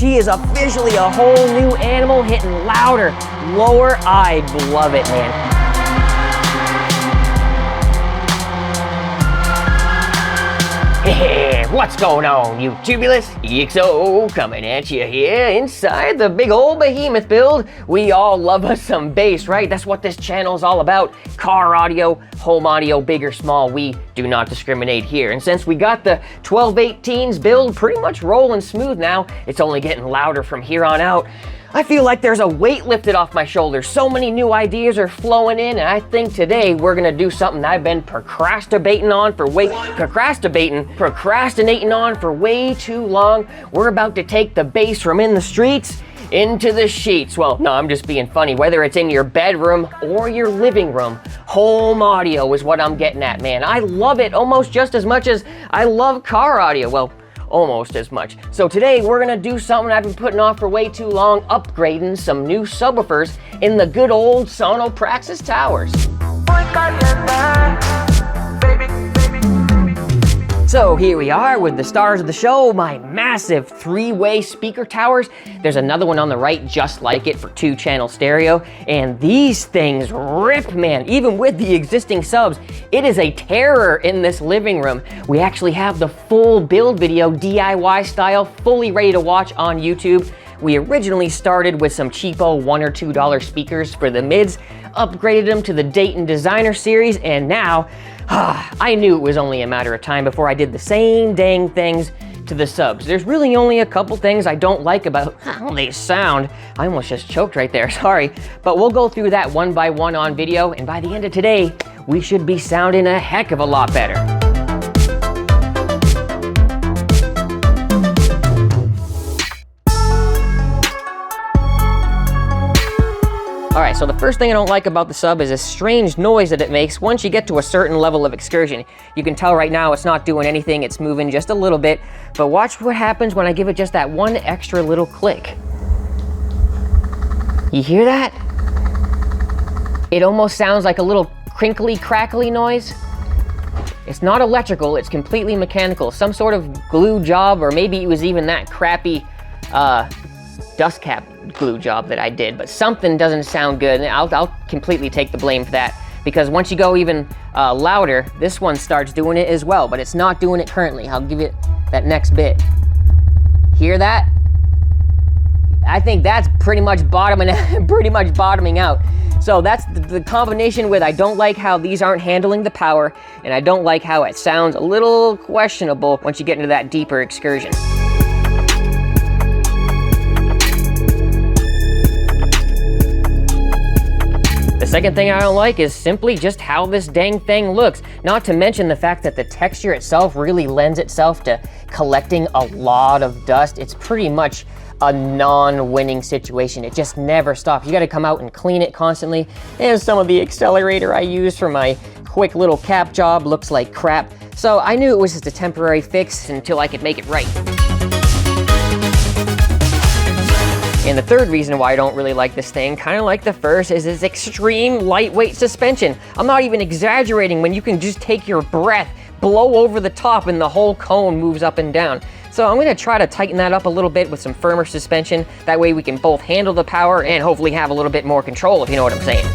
She is officially a whole new animal, hitting louder, lower. I love it, man. Hey, what's going on, you tubulous? EXO coming at you here inside the big old behemoth build. We all love us some bass, right? That's what this channel's all about. Car audio, home audio, big or small, we do not discriminate here. And since we got the 1218's build pretty much rolling smooth now, it's only getting louder from here on out. I feel like there's a weight lifted off my shoulders. So many new ideas are flowing in, and I think today we're gonna do something that I've been procrastinating on for way too long. We're about to take the bass from in the streets into the sheets. Well, no, I'm just being funny. Whether it's in your bedroom or your living room, home audio is what I'm getting at, man. I love it almost just as much as I love car audio. Well, almost as much. So today we're gonna do something I've been putting off for way too long, upgrading some new subwoofers in the good old Sonopraxis towers. So here we are with the stars of the show, my massive 3-way speaker towers. There's another one on the right just like it for 2-channel stereo. And these things rip, man. Even with the existing subs, it is a terror in this living room. We actually have the full build video, DIY style, fully ready to watch on YouTube. We originally started with some cheapo $1 or $2 speakers for the mids, upgraded them to the Dayton Designer Series, and now, I knew it was only a matter of time before I did the same dang things to the subs. There's really only a couple things I don't like about how they sound. I almost just choked right there, sorry. But we'll go through that one by one on video, and by the end of today, we should be sounding a heck of a lot better. All right, so the first thing I don't like about the sub is a strange noise that it makes once you get to a certain level of excursion. You can tell right now it's not doing anything, it's moving just a little bit, but watch what happens when I give it just that one extra little click. You hear that? It almost sounds like a little crinkly, crackly noise. It's not electrical, it's completely mechanical. Some sort of glue job, or maybe it was even that crappy dust cap glue job that I did, but something doesn't sound good, and I'll completely take the blame for that, because once you go even louder, this one starts doing it as well, but it's not doing it currently. I'll give it that next bit. Hear that? I think that's pretty much bottoming out. So that's the combination with I don't like how these aren't handling the power, and I don't like how it sounds a little questionable once you get into that deeper excursion. The second thing I don't like is simply just how this dang thing looks. Not to mention the fact that the texture itself really lends itself to collecting a lot of dust. It's pretty much a non-winning situation. It just never stops. You gotta come out and clean it constantly. And some of the accelerator I use for my quick little cap job looks like crap. So I knew it was just a temporary fix until I could make it right. And the third reason why I don't really like this thing, kind of like the first, is its extreme lightweight suspension. I'm not even exaggerating when you can just take your breath, blow over the top, and the whole cone moves up and down. So I'm gonna try to tighten that up a little bit with some firmer suspension. That way we can both handle the power and hopefully have a little bit more control, if you know what I'm saying.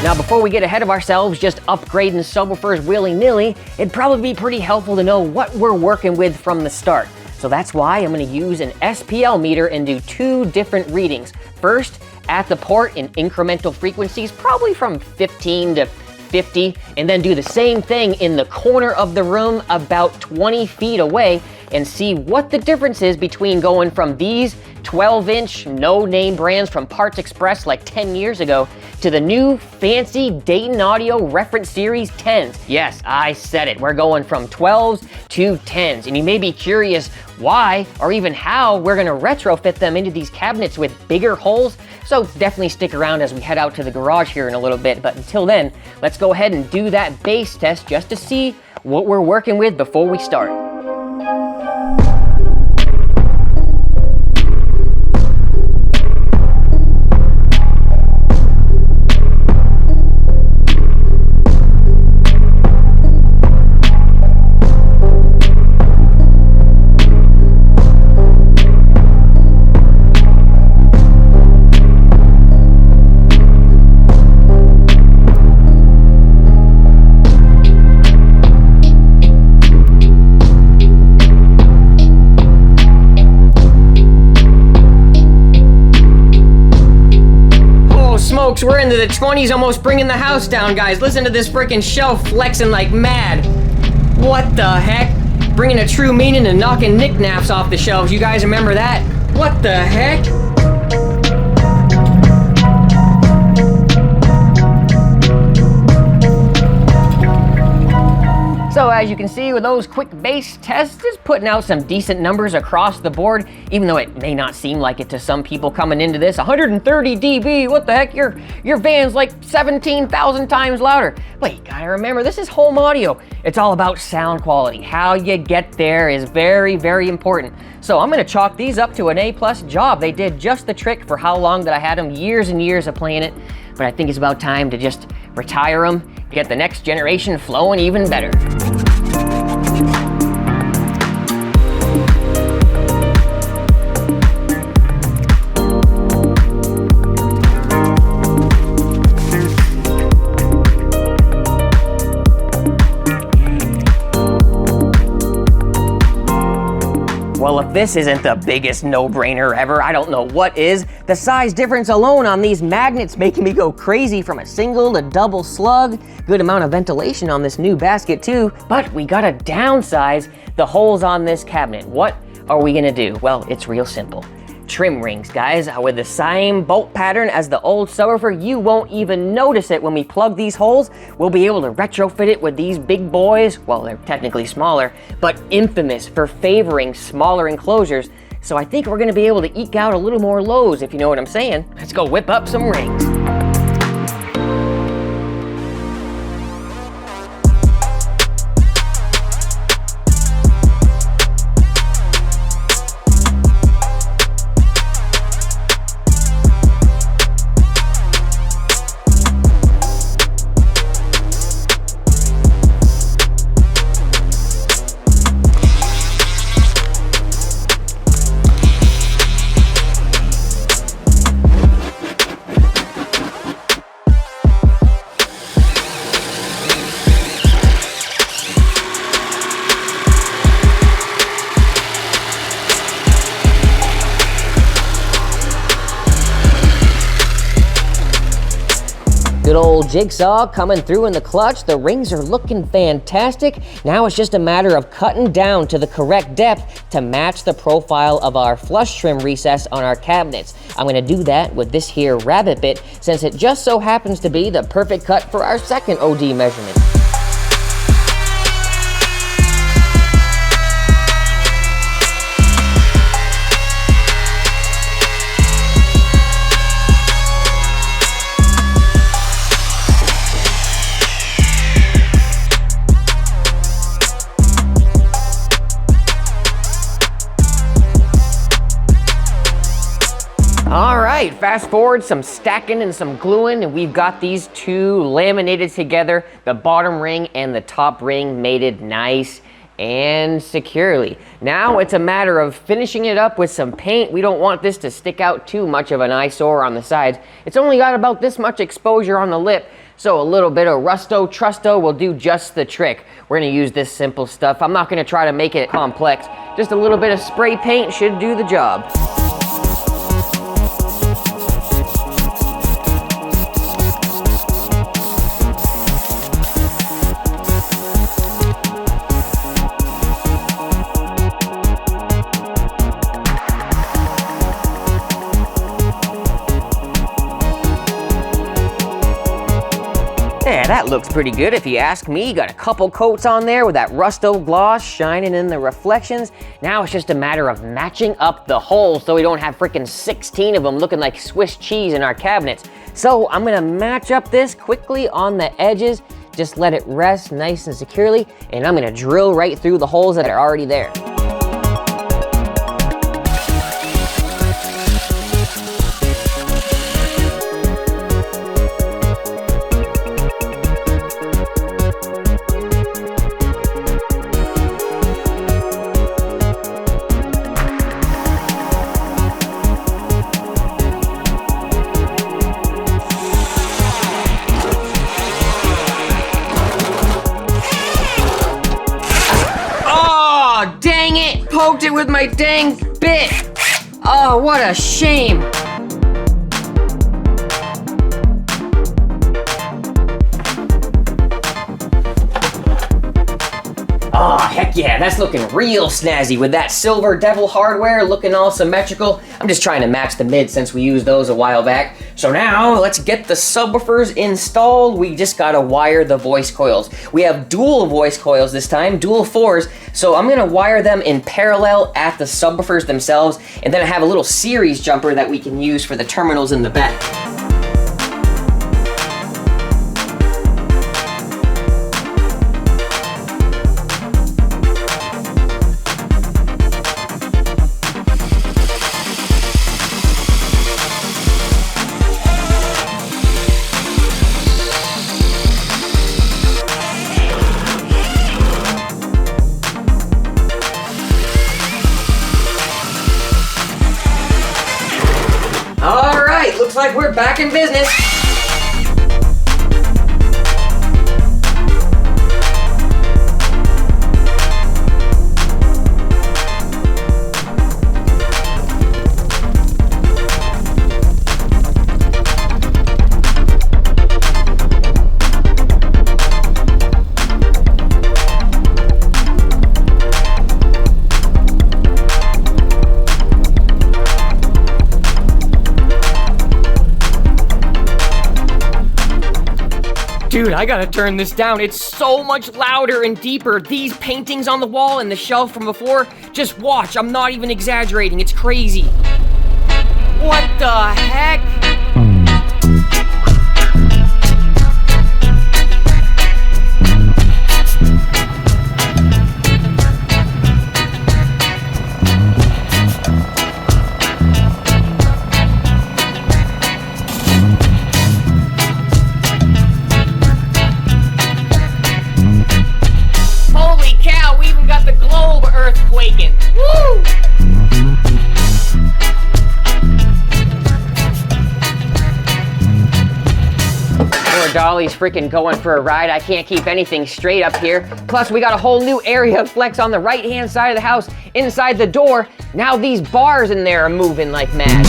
Now, before we get ahead of ourselves, just upgrading subwoofers willy-nilly, it'd probably be pretty helpful to know what we're working with from the start. So that's why I'm gonna use an SPL meter and do 2 different readings. First, at the port in incremental frequencies, probably from 15 to 50, and then do the same thing in the corner of the room about 20 feet away and see what the difference is between going from these 12-inch no-name brands from Parts Express like 10 years ago to the new fancy Dayton Audio Reference Series 10s. Yes, I said it. We're going from 12s to 10s. And you may be curious why or even how we're gonna retrofit them into these cabinets with bigger holes. So definitely stick around as we head out to the garage here in a little bit. But until then, let's go ahead and do that bass test just to see what we're working with before we start. folks, we're into the 20s, almost bringing the house down, guys. Listen to this freaking shelf flexing like mad. What the heck? Bringing a true meaning to knocking knickknacks off the shelves. You guys remember that? What the heck? So as you can see with those quick base tests, it's putting out some decent numbers across the board, even though it may not seem like it to some people coming into this. 130 dB, what the heck? Your van's like 17,000 times louder. But you gotta remember, this is home audio. It's all about sound quality. How you get there is very, very important. So I'm gonna chalk these up to an A+ job. They did just the trick for how long that I had them, years and years of playing it. But I think it's about time to just retire them, get the next generation flowing even better. Well, if this isn't the biggest no-brainer ever, I don't know what is. The size difference alone on these magnets making me go crazy from a single to double slug. Good amount of ventilation on this new basket too, but we gotta downsize the holes on this cabinet. What are we gonna do? Well, it's real simple. Trim rings, guys, with the same bolt pattern as the old subwoofer. You won't even notice it when we plug these holes. We'll be able to retrofit it with these big boys. Well, they're technically smaller, but infamous for favoring smaller enclosures. So I think we're gonna be able to eke out a little more lows, if you know what I'm saying. Let's go whip up some rings. Good old jigsaw coming through in the clutch. The rings are looking fantastic. Now it's just a matter of cutting down to the correct depth to match the profile of our flush trim recess on our cabinets. I'm gonna do that with this here rabbit bit, since it just so happens to be the perfect cut for our second OD measurement. All right, fast forward, some stacking and some gluing, and we've got these two laminated together, the bottom ring and the top ring mated nice and securely. Now it's a matter of finishing it up with some paint. We don't want this to stick out too much of an eyesore on the sides. It's only got about this much exposure on the lip, so a little bit of Rusto Trusto will do just the trick. We're gonna use this simple stuff. I'm not gonna try to make it complex. Just a little bit of spray paint should do the job. Yeah, that looks pretty good if you ask me. Got a couple coats on there with that Rusto gloss shining in the reflections. Now it's just a matter of matching up the holes so we don't have freaking 16 of them looking like Swiss cheese in our cabinets. So I'm gonna match up this quickly on the edges, just let it rest nice and securely, and I'm gonna drill right through the holes that are already there. Dang it! Poked it with my dang bit! Oh, what a shame! Yeah, that's looking real snazzy with that silver devil hardware looking all symmetrical. I'm just trying to match the mids since we used those a while back. So now let's get the subwoofers installed. We just gotta wire the voice coils. We have dual voice coils this time, dual 4s. So I'm gonna wire them in parallel at the subwoofers themselves. And then I have a little series jumper that we can use for the terminals in the back. All right, looks like we're back in business. Dude, I gotta turn this down. It's so much louder and deeper. These paintings on the wall and the shelf from before, just watch. I'm not even exaggerating. It's crazy. What the heck? Earthquaking. Woo! Poor Dolly's freaking going for a ride. I can't keep anything straight up here. Plus, we got a whole new area of flex on the right-hand side of the house inside the door. Now these bars in there are moving like mad.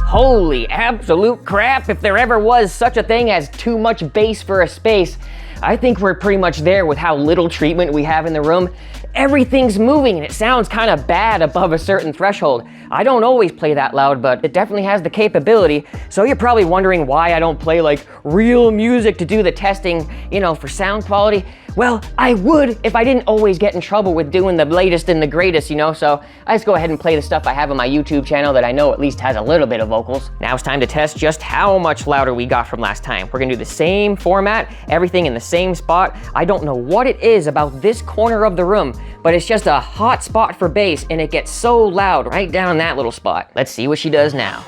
Holy absolute crap, if there ever was such a thing as too much bass for a space. I think we're pretty much there with how little treatment we have in the room. Everything's moving and it sounds kind of bad above a certain threshold. I don't always play that loud, but it definitely has the capability. So you're probably wondering why I don't play like real music to do the testing, you know, for sound quality. Well, I would if I didn't always get in trouble with doing the latest and the greatest, you know, so I just go ahead and play the stuff I have on my YouTube channel that I know at least has a little bit of vocals. Now it's time to test just how much louder we got from last time. We're gonna do the same format, everything in the same spot. I don't know what it is about this corner of the room, but it's just a hot spot for bass and it gets so loud right down in that little spot. Let's see what she does now.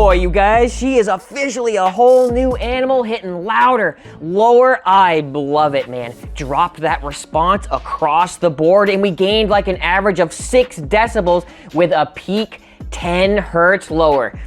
You guys, she is officially a whole new animal, hitting louder, lower. I love it, man. Dropped that response across the board and we gained like an average of 6 decibels with a peak 10 hertz lower.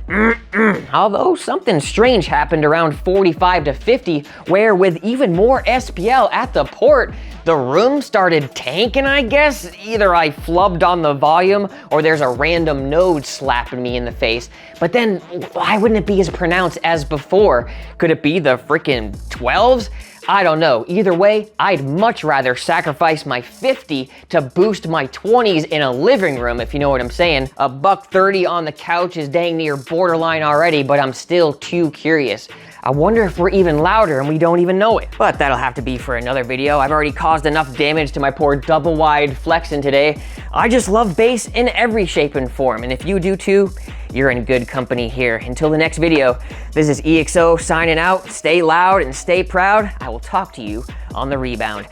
Although something strange happened around 45 to 50, where with even more SPL at the port, the room started tanking, I guess. Either I flubbed on the volume or there's a random node slapping me in the face. But then why wouldn't it be as pronounced as before? Could it be the freaking 12s? I don't know. Either way, I'd much rather sacrifice my 50 to boost my 20s in a living room, if you know what I'm saying. $130 on the couch is dang near borderline already, but I'm still too curious. I wonder if we're even louder and we don't even know it. But that'll have to be for another video. I've already caused enough damage to my poor double wide flexing today. I just love bass in every shape and form, and if you do too, you're in good company here. Until the next video, this is EXO signing out. Stay loud and stay proud. I will talk to you on the rebound.